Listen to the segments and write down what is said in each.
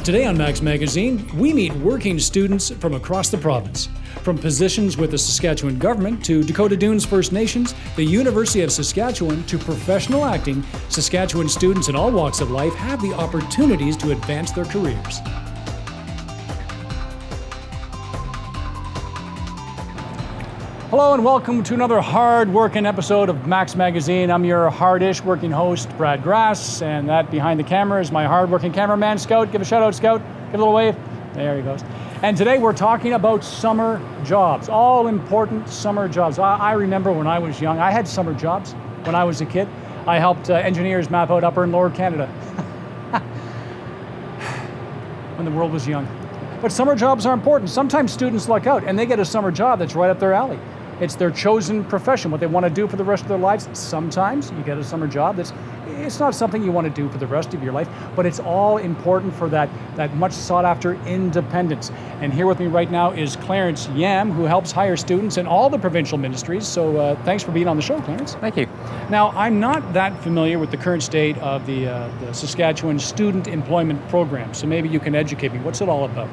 Today on Max Magazine, we meet working students from across the province. From positions with the Saskatchewan government to Dakota Dunes First Nations, the University of Saskatchewan to professional acting, Saskatchewan students in all walks of life have the opportunities to advance their careers. Hello and welcome to another hard-working episode of Max Magazine. I'm your hardish working host, Brad Grass, and that behind the camera is my hard-working cameraman, Scout. Give a shout out, Scout. Give a little wave. There he goes. And today we're talking about summer jobs, all important summer jobs. I remember when I was young, I had summer jobs when I was a kid. I helped engineers map out Upper and Lower Canada when the world was young. But summer jobs are important. Sometimes students luck out and they get a summer job that's right up their alley. It's their chosen profession, what they want to do for the rest of their lives. Sometimes you get a summer job it's not something you want to do for the rest of your life, but it's all important for that much sought after independence. And here with me right now is Clarence Yam, who helps hire students in all the provincial ministries. So thanks for being on the show, Clarence. Thank you. Now, I'm not that familiar with the current state of the Saskatchewan Student Employment Program, so maybe you can educate me. What's it all about?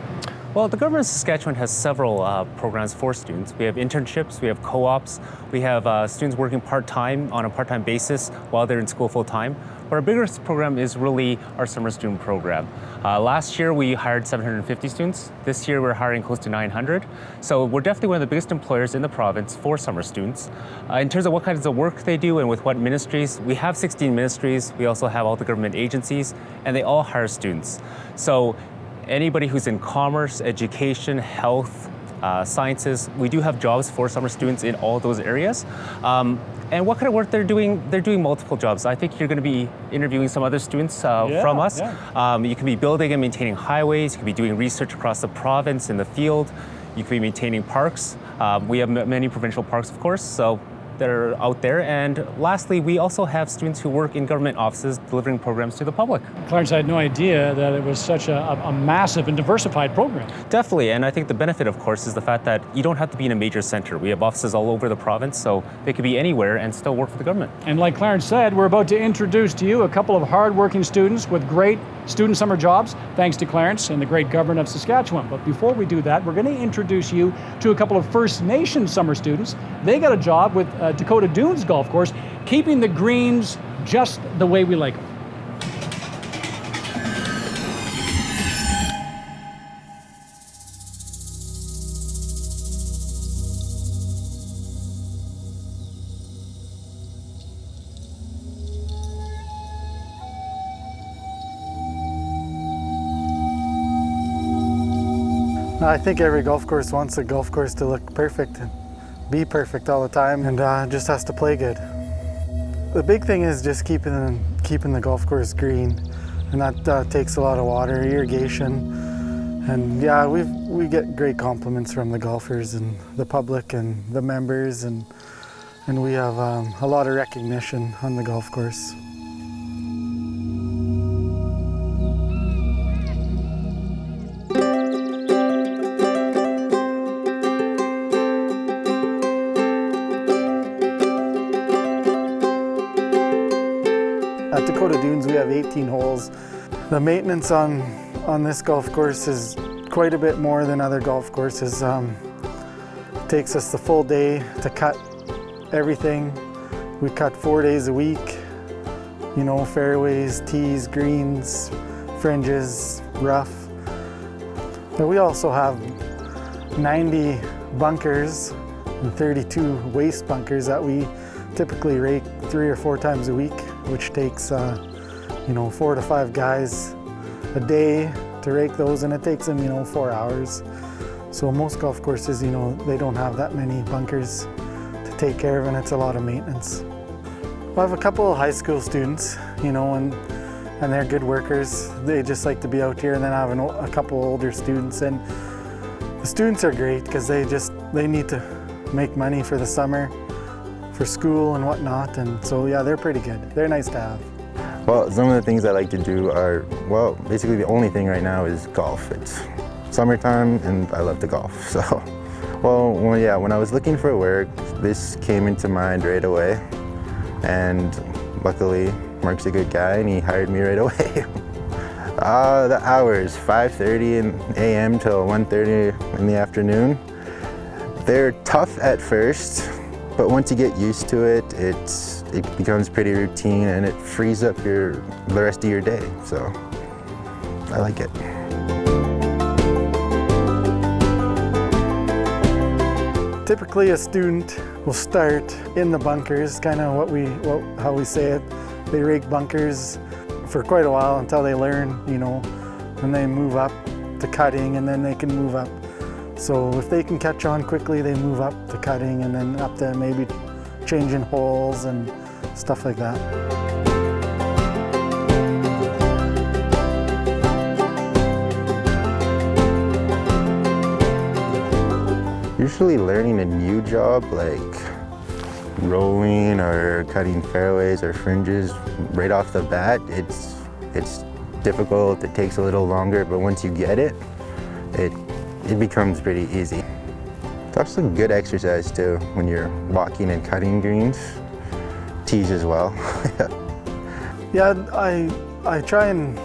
Well, the government of Saskatchewan has several programs for students. We have internships, we have co-ops, we have students working part-time on a part-time basis while they're in school full-time. But our biggest program is really our summer student program. Last year we hired 750 students. This year we're hiring close to 900. So we're definitely one of the biggest employers in the province for summer students. In terms of what kinds of work they do and with what ministries, we have 16 ministries. We also have all the government agencies, and they all hire students. So anybody who's in commerce, education, health, sciences, we do have jobs for summer students in all those areas. And what kind of work they're doing multiple jobs. I think you're going to be interviewing some other students from us. Yeah. You can be building and maintaining highways, you can be doing research across the province in the field, you can be maintaining parks. We have many provincial parks, of course, so they're out there. And lastly, we also have students who work in government offices delivering programs to the public. Clarence, I had no idea that it was such a massive and diversified program. Definitely, and I think the benefit, of course, is the fact that you don't have to be in a major center. We have offices all over the province, so they could be anywhere and still work for the government. And like Clarence said, we're about to introduce to you a couple of hard-working students with great student summer jobs, thanks to Clarence and the great government of Saskatchewan. But before we do that, we're going to introduce you to a couple of First Nations summer students. They got a job with Dakota Dunes Golf Course, keeping the greens just the way we like them. I think every golf course wants a golf course to look perfect and be perfect all the time, and just has to play good. The big thing is just keeping the golf course green, and that takes a lot of water, irrigation, and yeah, we get great compliments from the golfers and the public and the members, and we have a lot of recognition on the golf course. At Dakota Dunes, we have 18 holes. The maintenance on this golf course is quite a bit more than other golf courses. It takes us the full day to cut everything. We cut 4 days a week, you know, fairways, tees, greens, fringes, rough. But we also have 90 bunkers and 32 waste bunkers that we typically rake 3 or 4 times a week, which takes 4 to 5 guys a day to rake those, and it takes them 4 hours. So most golf courses, they don't have that many bunkers to take care of, and it's a lot of maintenance. I have a couple of high school students, and they're good workers. They just like to be out here, and then I have a couple older students, and the students are great because they need to make money for the summer, for school and whatnot, and so yeah, they're pretty good. They're nice to have. Well, some of the things I like to do are, well, basically the only thing right now is golf. It's summertime and I love to golf, so. Well, yeah, when I was looking for work, this came into mind right away, and luckily Mark's a good guy and he hired me right away. The hours, 5:30 a.m. till 1:30 in the afternoon. They're tough at first, but once you get used to it, it becomes pretty routine and it frees up the rest of your day. So I like it. Typically a student will start in the bunkers, kind of how we say it. They rake bunkers for quite a while until they learn, and they move up to cutting and then they can move up. So if they can catch on quickly, they move up to cutting and then up to maybe changing holes and stuff like that. Usually learning a new job like rolling or cutting fairways or fringes right off the bat, it's difficult, it takes a little longer, but once you get it, it becomes pretty easy. It's also good exercise too when you're walking and cutting greens. Tees as well. Yeah, I try and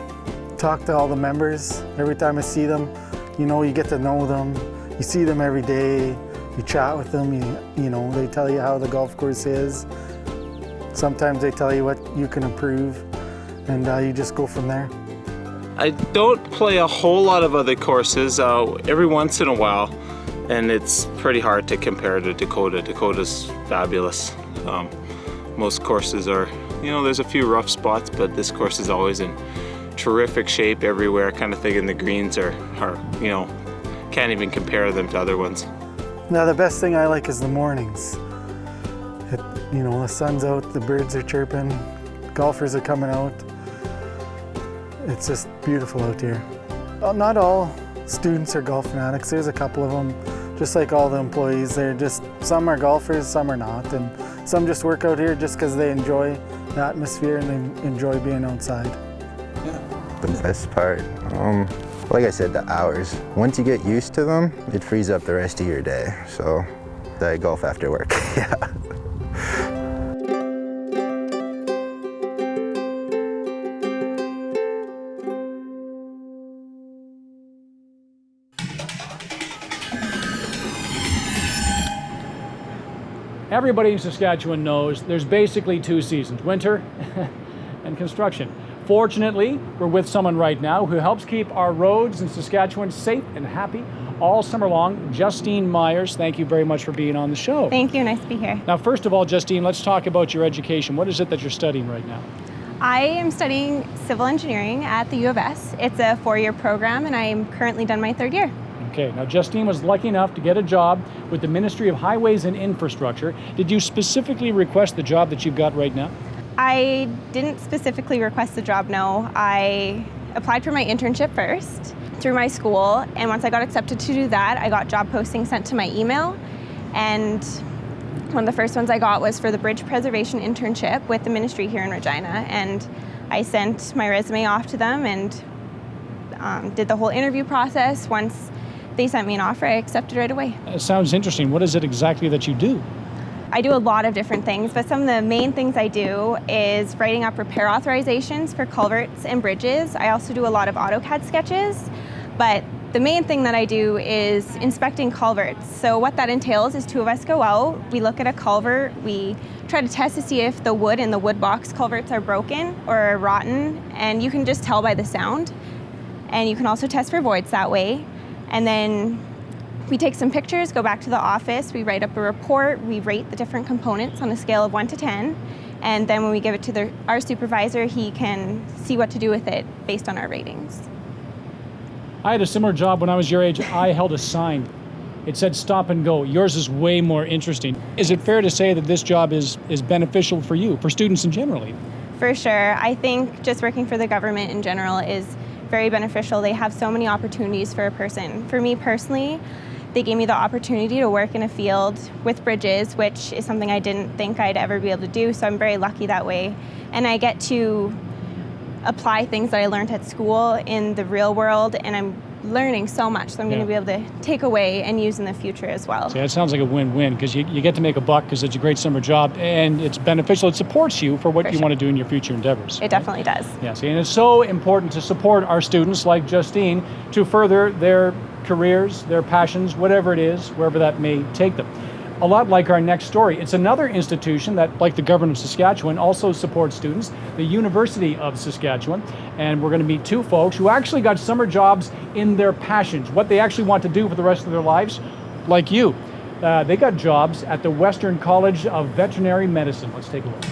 talk to all the members every time I see them. You get to know them. You see them every day, you chat with them, they tell you how the golf course is. Sometimes they tell you what you can improve, and you just go from there. I don't play a whole lot of other courses, every once in a while, and it's pretty hard to compare to Dakota. Dakota's fabulous. Most courses are, there's a few rough spots, but this course is always in terrific shape everywhere, kind of thing, and the greens are can't even compare them to other ones. Now the best thing I like is the mornings. The sun's out, the birds are chirping, golfers are coming out. It's just beautiful out here. Not all students are golf fanatics. There's a couple of them, just like all the employees. Some are golfers, some are not, and some just work out here just because they enjoy the atmosphere and they enjoy being outside. The best part, like I said, the hours. Once you get used to them, it frees up the rest of your day. So I golf after work, yeah. Everybody in Saskatchewan knows there's basically two seasons, winter and construction. Fortunately, we're with someone right now who helps keep our roads in Saskatchewan safe and happy all summer long. Justine Myers, thank you very much for being on the show. Thank you, nice to be here. Now, first of all, Justine, let's talk about your education. What is it that you're studying right now? I am studying civil engineering at the U of S. It's a 4-year program and I am currently done my 3rd year. Okay, now Justine was lucky enough to get a job with the Ministry of Highways and Infrastructure. Did you specifically request the job that you've got right now? I didn't specifically request the job, no. I applied for my internship first through my school, and once I got accepted to do that, I got job postings sent to my email, and one of the first ones I got was for the bridge preservation internship with the ministry here in Regina, and I sent my resume off to them and did the whole interview process. Once they sent me an offer, I accepted right away. It sounds interesting. What is it exactly that you do? I do a lot of different things, but some of the main things I do is writing up repair authorizations for culverts and bridges. I also do a lot of AutoCAD sketches, but the main thing that I do is inspecting culverts. So what that entails is 2 of us go out, we look at a culvert, we try to test to see if the wood in the wood box culverts are broken or rotten, and you can just tell by the sound. And you can also test for voids that way. And then we take some pictures, go back to the office, we write up a report, we rate the different components on a scale of 1 to 10, and then when we give it to our supervisor, he can see what to do with it based on our ratings. I had a similar job when I was your age. I held a sign. It said stop and go. Yours is way more interesting. Is it fair to say that this job is beneficial for you, for students in general? For sure. I think just working for the government in general is very beneficial. They have so many opportunities for a person. For me personally, they gave me the opportunity to work in a field with bridges, which is something I didn't think I'd ever be able to do, so I'm very lucky that way. And I get to apply things that I learned at school in the real world, and I'm learning so much that I'm going to be able to take away and use in the future as well. So it sounds like a win-win, because you get to make a buck because it's a great summer job and it's beneficial. It supports you for what you want to do in your future endeavors. It definitely does. Yes, and it's so important to support our students like Justine to further their careers, their passions, whatever it is, wherever that may take them. A lot like our next story, it's another institution that, like the government of Saskatchewan, also supports students, the University of Saskatchewan. And we're going to meet two folks who actually got summer jobs in their passions, what they actually want to do for the rest of their lives, like you. They got jobs at the Western College of Veterinary Medicine. Let's take a look.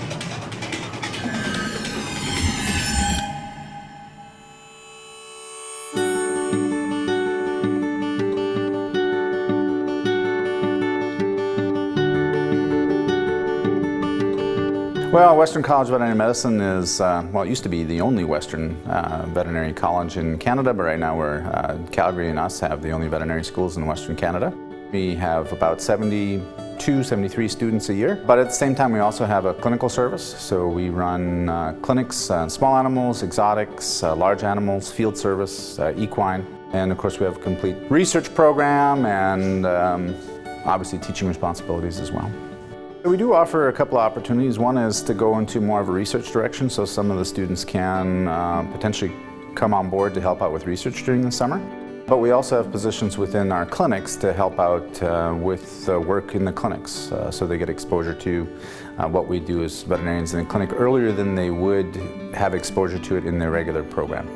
Well, Western College of Veterinary Medicine is, well, it used to be the only Western veterinary college in Canada, but right now we're, Calgary and us have the only veterinary schools in Western Canada. We have about 72, 73 students a year, but at the same time we also have a clinical service. So we run clinics, small animals, exotics, large animals, field service, equine, and of course we have a complete research program and obviously teaching responsibilities as well. We do offer a couple of opportunities. One is to go into more of a research direction, so some of the students can potentially come on board to help out with research during the summer. But we also have positions within our clinics to help out with work in the clinics, so they get exposure to what we do as veterinarians in the clinic earlier than they would have exposure to it in their regular program.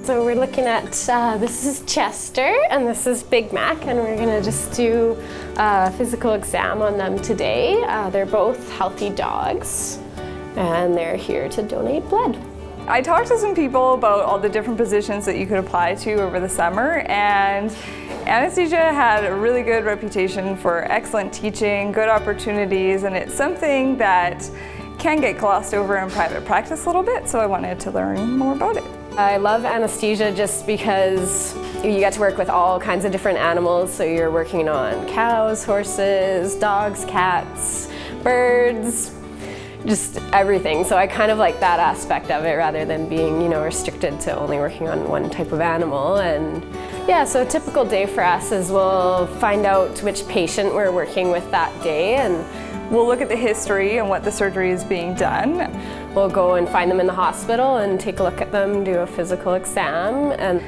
So we're looking at, this is Chester and this is Big Mac, and we're gonna just do a physical exam on them today. They're both healthy dogs and they're here to donate blood. I talked to some people about all the different positions that you could apply to over the summer, and anesthesia had a really good reputation for excellent teaching, good opportunities, and it's something that can get glossed over in private practice a little bit, so I wanted to learn more about it. I love anesthesia just because you get to work with all kinds of different animals. So you're working on cows, horses, dogs, cats, birds, just everything. So I kind of like that aspect of it rather than being, you know, restricted to only working on one type of animal. And yeah, so a typical day for us is we'll find out which patient we're working with that day, and we'll look at the history and what the surgery is being done. We'll go and find them in the hospital and take a look at them, do a physical exam, and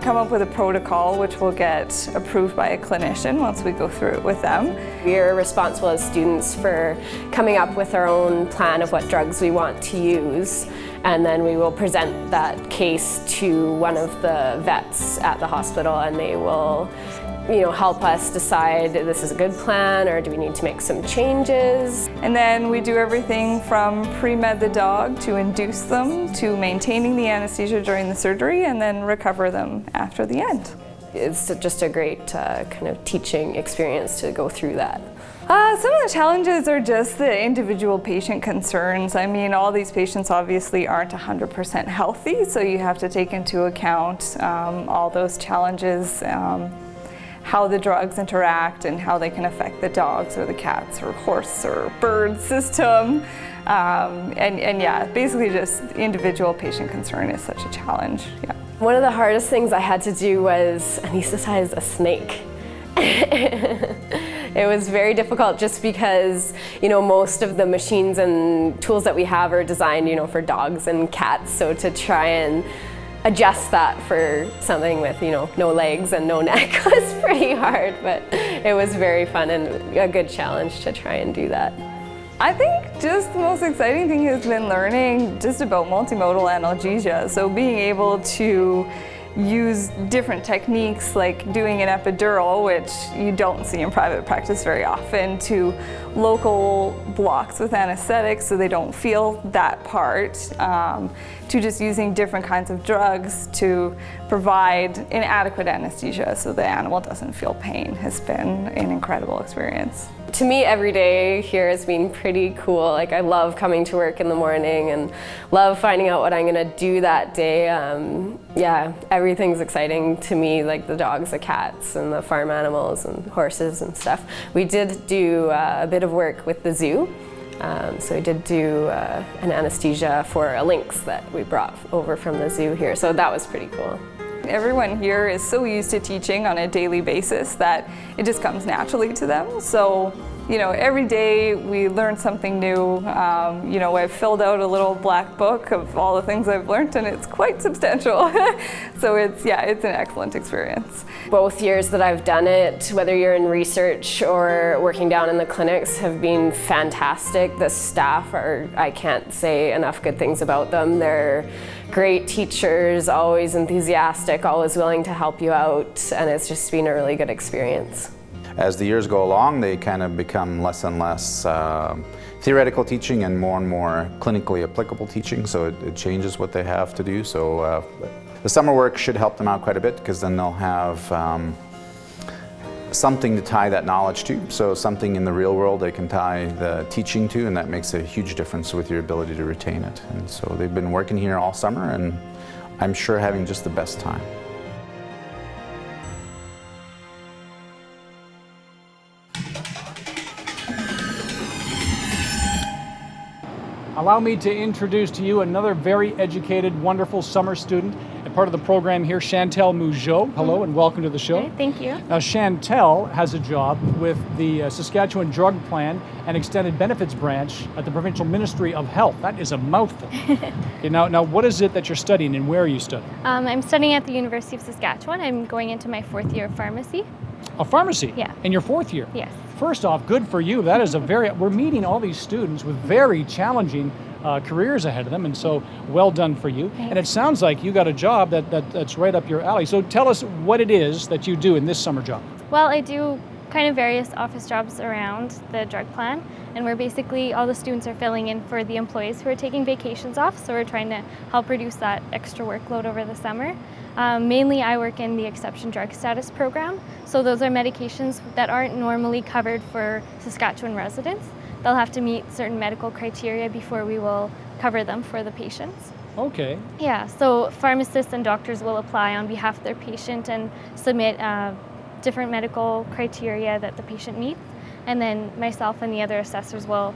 come up with a protocol which will get approved by a clinician once we go through it with them. We're responsible as students for coming up with our own plan of what drugs we want to use, and then we will present that case to one of the vets at the hospital, and they will, you know, help us decide this is a good plan or do we need to make some changes. And then we do everything from pre-med the dog to induce them to maintaining the anesthesia during the surgery and then recover them after the end. It's just a great kind of teaching experience to go through that. Some of the challenges are just the individual patient concerns. I mean, all these patients obviously aren't 100% healthy, so you have to take into account all those challenges, how the drugs interact and how they can affect the dogs or the cats or horse or bird system. And yeah, basically just individual patient concern is such a challenge. Yeah. One of the hardest things I had to do was anesthetize a snake. It was very difficult just because, you know, most of the machines and tools that we have are designed, you know, for dogs and cats. So to try and adjust that for something with, you know, no legs and no neck was pretty hard, but it was very fun and a good challenge to try and do that. I think just the most exciting thing has been learning just about multimodal analgesia. So being able to use different techniques like doing an epidural, which you don't see in private practice very often, to local blocks with anesthetics so they don't feel that part, to just using different kinds of drugs to provide inadequate anesthesia so the animal doesn't feel pain has been an incredible experience. To me, every day here has been pretty cool. Like, I love coming to work in the morning and love finding out what I'm gonna do that day. Yeah, everything's exciting to me, like the dogs, the cats, and the farm animals and horses and stuff. We did do a bit of work with the zoo. So we did do an anesthesia for a lynx that we brought over from the zoo here. So that was pretty cool. Everyone here is so used to teaching on a daily basis that it just comes naturally to them. So, you know, every day we learn something new. You know, I've filled out a little black book of all the things I've learned, and it's quite substantial. So it's an excellent experience. Both years that I've done it, whether you're in research or working down in the clinics, have been fantastic. The staff I can't say enough good things about them. They're great teachers, always enthusiastic, always willing to help you out, and it's just been a really good experience. As the years go along, they kind of become less and less theoretical teaching and more clinically applicable teaching, so it changes what they have to do. So the summer work should help them out quite a bit, because then they'll have something to tie that knowledge to. So something in the real world they can tie the teaching to, and that makes a huge difference with your ability to retain it. And so they've been working here all summer, and I'm sure having just the best time. Allow me to introduce to you another very educated, wonderful summer student and part of the program here, Chantal Mougeot. Hello and welcome to the show. Okay, thank you. Now, Chantal has a job with the Saskatchewan Drug Plan and Extended Benefits Branch at the Provincial Ministry of Health. That is a mouthful. Okay, now, what is it that you're studying, and where are you studying? I'm studying at the University of Saskatchewan. I'm going into my 4th year of pharmacy. A pharmacy? Yeah. In your 4th year? Yes. First off, good for you. That is we're meeting all these students with very challenging careers ahead of them, and so well done for you. Thanks. And it sounds like you got a job that's right up your alley. So tell us what it is that you do in this summer job. Well, I do kind of various office jobs around the drug plan, and we're basically, all the students are filling in for the employees who are taking vacations off, so we're trying to help reduce that extra workload over the summer. Mainly I work in the exception drug status program, so those are medications that aren't normally covered for Saskatchewan residents. They'll have to meet certain medical criteria before we will cover them for the patients. Okay. Yeah, so pharmacists and doctors will apply on behalf of their patient and submit different medical criteria that the patient meets, and then myself and the other assessors will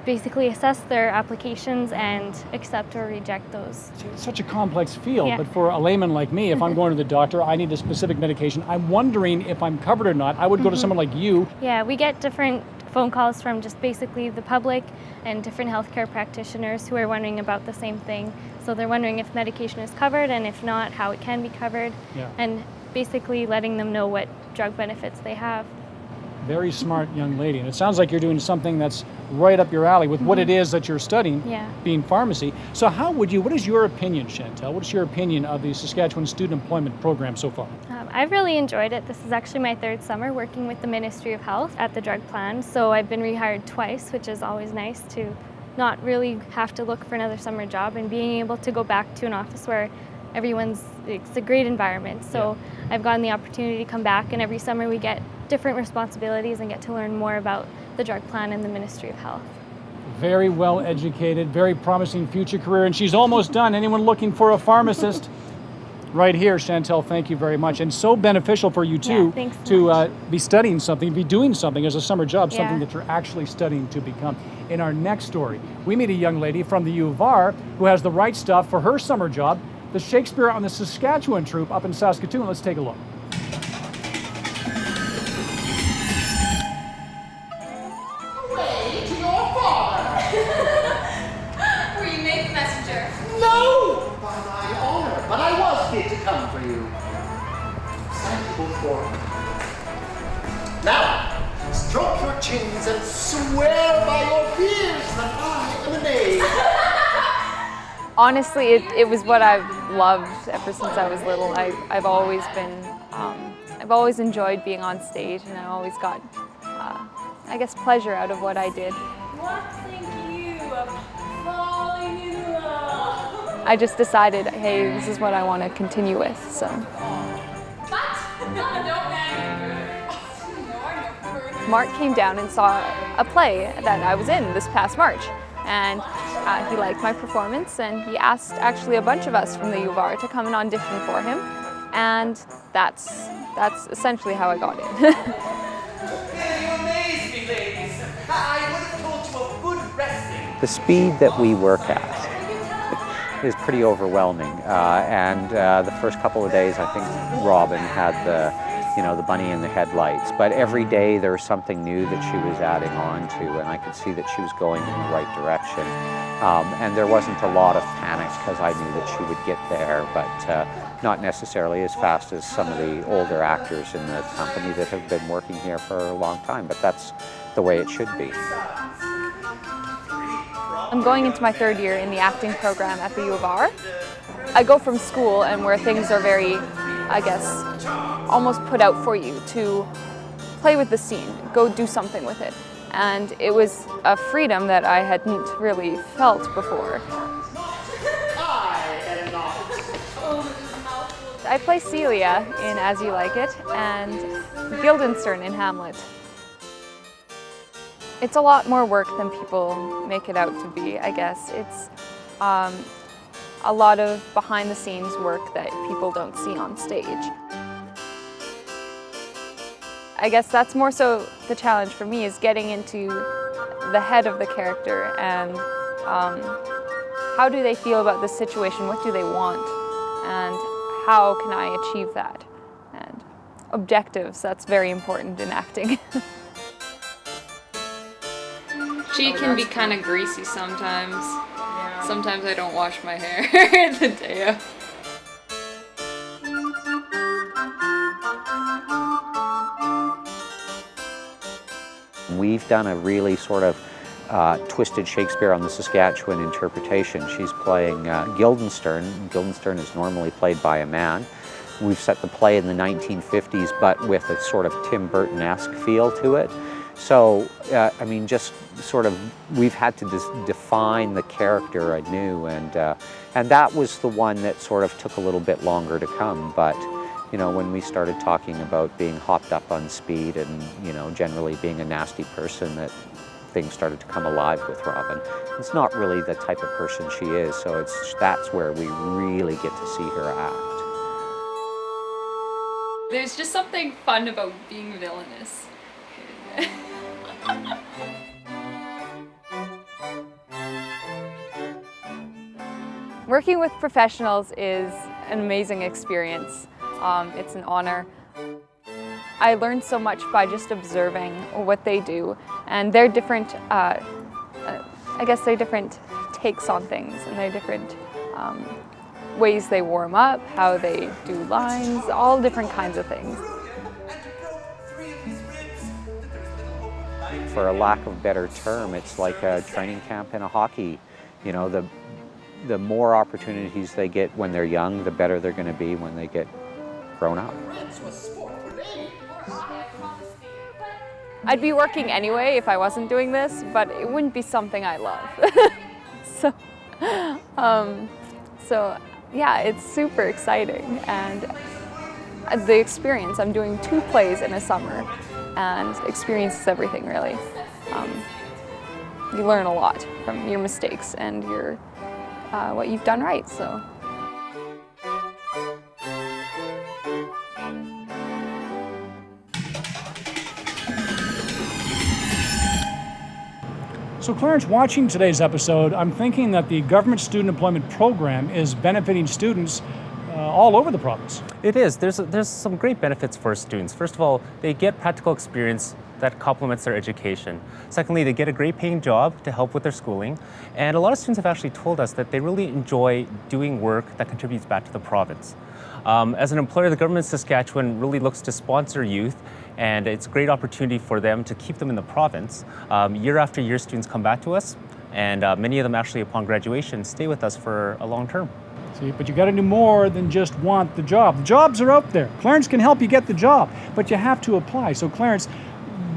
basically assess their applications and accept or reject those. It's such a complex field, Yeah. but for a layman like me, if I'm going to the doctor, I need a specific medication. I'm wondering if I'm covered or not. I would go to someone like you. Yeah, we get different phone calls from just basically the public and different healthcare practitioners who are wondering about the same thing. So they're wondering if medication is covered, and if not, how it can be covered, Yeah. and basically letting them know what drug benefits they have. Very smart young lady. And it sounds like you're doing something that's right up your alley with what it is that you're studying, Yeah. being pharmacy. So what is your opinion, Chantal? What is your opinion of the Saskatchewan Student Employment Program so far? I've really enjoyed it. This is actually my 3rd summer working with the Ministry of Health at the drug plan. So I've been rehired twice, which is always nice to not really have to look for another summer job, and being able to go back to an office where it's a great environment. So I've gotten the opportunity to come back, and every summer we get different responsibilities and get to learn more about the drug plan and the Ministry of Health. Very well educated, very promising future career, and she's almost done. Anyone looking for a pharmacist? Right here, Chantal, thank you very much. And so beneficial for you too, thanks so to be studying something, be doing something as a summer job, something Yeah. that you're actually studying to become. In our next story, we meet a young lady from the U of R who has the right stuff for her summer job, the Shakespeare on the Saskatchewan troupe up in Saskatoon. Let's take a look. Way to your father! Were you made the messenger? No! By my honor, but I was bid to come for you. Thank you both for it. Now, stroke your chins and swear by your beards that I am a knave. Honestly, it was what I've loved ever since I was little. I've always been, I've always enjoyed being on stage, and I always got, I guess, pleasure out of what I did. What think you of falling in love? I just decided, hey, this is what I want to continue with, so. What? Don't matter. Mark came down and saw a play that I was in this past March, and he liked my performance, and he asked actually a bunch of us from the U of R to come and audition for him, and that's essentially how I got in. You amaze me, ladies. I would have told you of good resting. The speed that we work at, is pretty overwhelming. And the first couple of days, I think Robin had the bunny in the headlights. But every day there was something new that she was adding on to, and I could see that she was going in the right direction. And there wasn't a lot of panic because I knew that she would get there, but not necessarily as fast as some of the older actors in the company that have been working here for a long time, but that's the way it should be. I'm going into my 3rd year in the acting program at the U of R. I go from school and where things are very, I guess, almost put out for you to play with the scene, go do something with it. And it was a freedom that I hadn't really felt before. I play Celia in As You Like It and Guildenstern in Hamlet. It's a lot more work than people make it out to be, I guess. It's a lot of behind-the-scenes work that people don't see on stage. I guess that's more so the challenge for me, is getting into the head of the character and how do they feel about this situation, what do they want, and how can I achieve that? And objectives, that's very important in acting. She can be kind of greasy sometimes. Yeah. Sometimes I don't wash my hair the day of. We've done a really sort of twisted Shakespeare on the Saskatchewan interpretation. She's playing Guildenstern. Guildenstern is normally played by a man. We've set the play in the 1950s, but with a sort of Tim Burton-esque feel to it. So, I mean, just sort of, we've had to define the character anew, and that was the one that sort of took a little bit longer to come. But, you know, when we started talking about being hopped up on speed and, you know, generally being a nasty person, that things started to come alive with Robin. It's not really the type of person she is, so that's where we really get to see her act. There's just something fun about being villainous. Working with professionals is an amazing experience. It's an honor. I learned so much by just observing what they do, and their different, I guess their different takes on things, and their different ways they warm up, how they do lines, all different kinds of things. For a lack of a better term, it's like a training camp in a hockey. You know, the more opportunities they get when they're young, the better they're going to be when they get grown up. I'd be working anyway if I wasn't doing this, but it wouldn't be something I love. So yeah, it's super exciting, and the experience, I'm doing 2 plays in a summer, and experience is everything, really. You learn a lot from your mistakes and your what you've done right. So. So Clarence, watching today's episode, I'm thinking that the government student employment program is benefiting students all over the province. It is. There's some great benefits for students. First of all, they get practical experience that complements their education. Secondly, they get a great paying job to help with their schooling. And a lot of students have actually told us that they really enjoy doing work that contributes back to the province. As an employer, the government of Saskatchewan really looks to sponsor youth, and it's a great opportunity for them to keep them in the province. Year after year, students come back to us, and many of them actually, upon graduation, stay with us for a long term. See, but you got to do more than just want the job. The jobs are out there. Clarence can help you get the job, but you have to apply. So Clarence,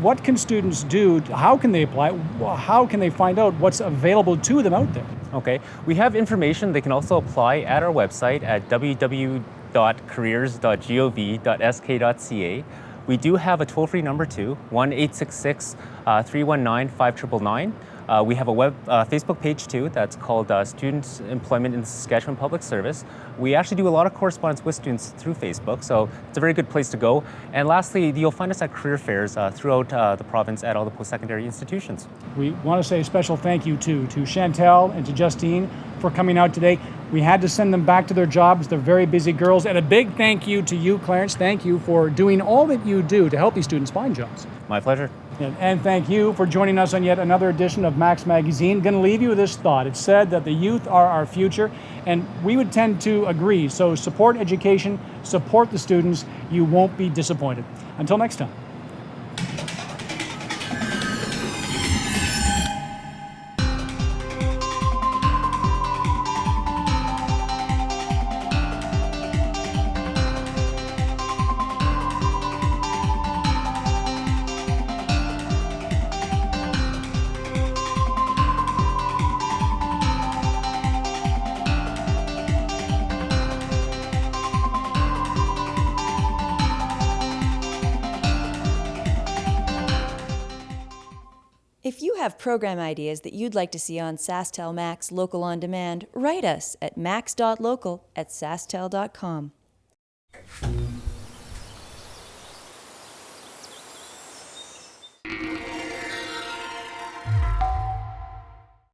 what can students do? How can they apply? How can they find out what's available to them out there? Okay, we have information. They can also apply at our website at www.careers.gov.sk.ca. We do have a toll-free number too, 1-866-319-5999. We have a Facebook page too that's called Student Employment in Saskatchewan Public Service. We actually do a lot of correspondence with students through Facebook, so it's a very good place to go. And lastly, you'll find us at career fairs throughout the province at all the post-secondary institutions. We want to say a special thank you to Chantel and to Justine for coming out today. We had to send them back to their jobs. They're very busy girls. And a big thank you to you, Clarence. Thank you for doing all that you do to help these students find jobs. My pleasure. And thank you for joining us on yet another edition of Max Magazine. Going to leave you with this thought. It's said that the youth are our future, and we would tend to agree. So support education, support the students. You won't be disappointed. Until next time. If you have program ideas that you'd like to see on SaskTel Max Local On Demand, write us at max.local@sasktel.com.